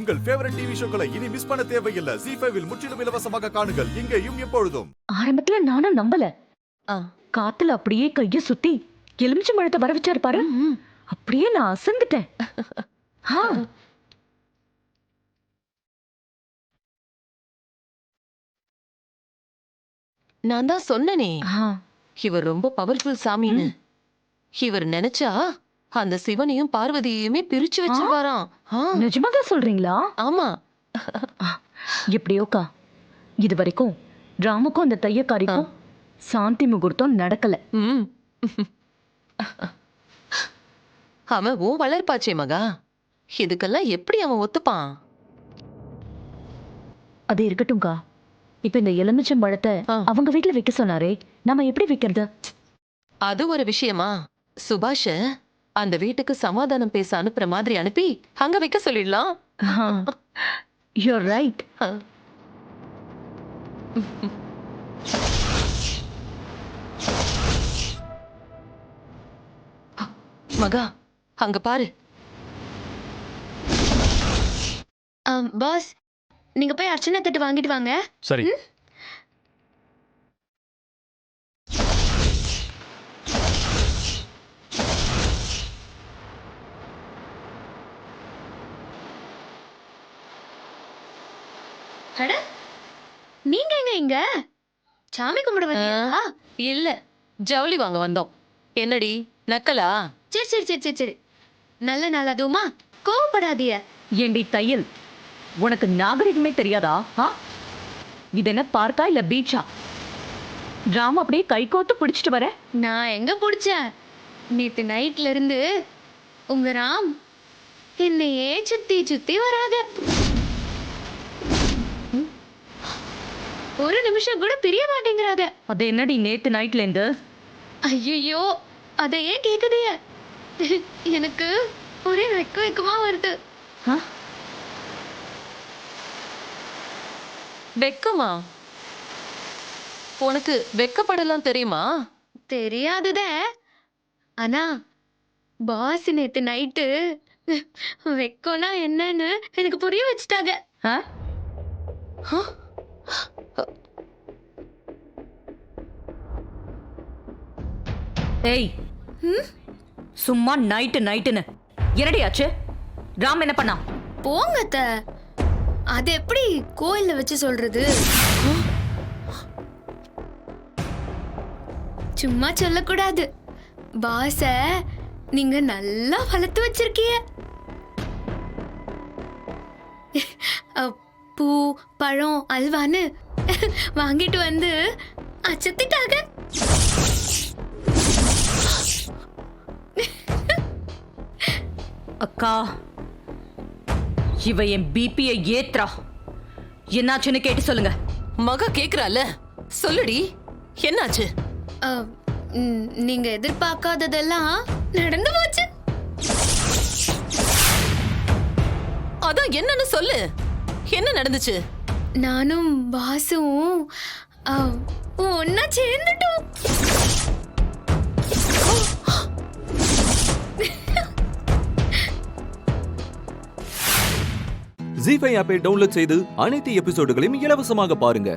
உங்கள் favourite TV ஷோக்களை இனி miss பண்ண தேவையில்லை. ஜீ5 இல் முற்றிலும் இலவசமாக காணுங்கள், இங்கேயும் எப்பொழுதும். ஆரம்பத்துல நானும் நம்பல. காத்துல அப்படியே கைய சுத்தி எலுமிச்சை பழத்தை வர வச்சாரு பாரு. அப்படியே நான் அசந்துட்டேன். நான் தான் சொன்னனே, இவர் ரொம்ப பவர்ஃபுல் சாமின்னு. இவர் நினைச்சா அந்த சிவனையும் பார்வதியையுமே பிரிச்சு வச்சிருவாராம். நிஜமாதான் சொல்றீங்களா? ஆமா. எப்படியோக்கா, இது வரைக்கும் ராமுக்கும் அந்த தையக்காரிக்கும் சாந்தி முகூர்த்தம் நடக்கல. அவன் ஓ வளர்ப்பாச்சே மகா, இதுக்கெல்லாம் எப்படி அவன் ஒத்துப்பான்? அது இருக்கட்டும்க்கா. இப்ப இந்த எலுமிச்சம் பழத்தை அவங்க வீட்டுல வைக்க சொன்னாரே, நாம எப்படி வைக்கிறது? அது ஒரு விஷயமா? சுபாஷ அந்த வீட்டுக்கு சமாதானம் பேச அனுப்புற மாதிரி அனுப்பி அங்க வைக்க சொல்லிடலாம். You're right. மகா, அங்க பாரு. பாஸ், நீங்க போய் அர்ச்சனை தட்டு வாங்கிட்டு வாங்க. சரி. அட, நீங்க எங்க இங்க? சாமி கும்பிட வந்தீங்களா? இல்ல, ஜவுளி வாங்க வந்தோம். என்னடி நக்கலா? சரி சரி சரி சரி சரி, நல்ல நாள் அதுவுமா, கோவப்படாதீய. ஏண்டி தையல், உனக்கு நாகரிகமே தெரியாதா? இது என்ன பார்க்கா இல்ல பீச்சா? ராம் அப்படியே கை கோத்து பிடிச்சிட்டு வர. நான் எங்க பிடிச்சேன்? நேத்து நைட்ல இருந்து உங்க ராம் என்னையே சுத்தி சுத்தி வராத. ஒரு நிமிஷம் கூட பிரிய மாட்டேங்கிறாத. அது என்னடி நேத்து நைட்ல இருந்து? ஐயோ, அதை ஏன் கேக்குதிய? எனக்கு ஒரே வெக்கமா வருது. வெக்கமா? உனக்கு வெக்கப்படலாம் தெரியுமா? தெரியாதுத. ஆனா பாஸ் நேத்து நைட்டு வெக்கம்னா என்னன்னு எனக்கு புரிய வச்சுட்டாங்க. ஏய், சும்மா நைட்டு நைட்டுன்னு என்னடி ஆச்சு? ராம் என்ன பண்ணா? போங்கத்த, அது எப்படி கோயில்ல வச்சு சொல்றது? சும்மா சொல்லக்கூடாது. பாஸ நீங்க நல்லா வளர்த்து வச்சிருக்கீங்க. பூ, பழம், அல்வான்னு வாங்கிட்டு வந்து அச்சத்திட்டாங்க. அக்கா, இவ என் பிபிய ஏத்ரா. என்னாச்சுன்னு கேட்டு சொல்லுங்க. மகா கேக்குறால, சொல்லுடி, என்னாச்சு? நீங்க எதிர்பார்க்காததெல்லாம் நடந்து போச்சு. அதான் என்னன்னு சொல்லு. என்ன நடந்துச்சு? நானும் பாசும் ஒன்னா சேர்ந்துட்டோம். ஜீ5 ஆப்பை டவுன்லோட் செய்து அனைத்து எபிசோடுகளையும் இலவசமாக பாருங்க.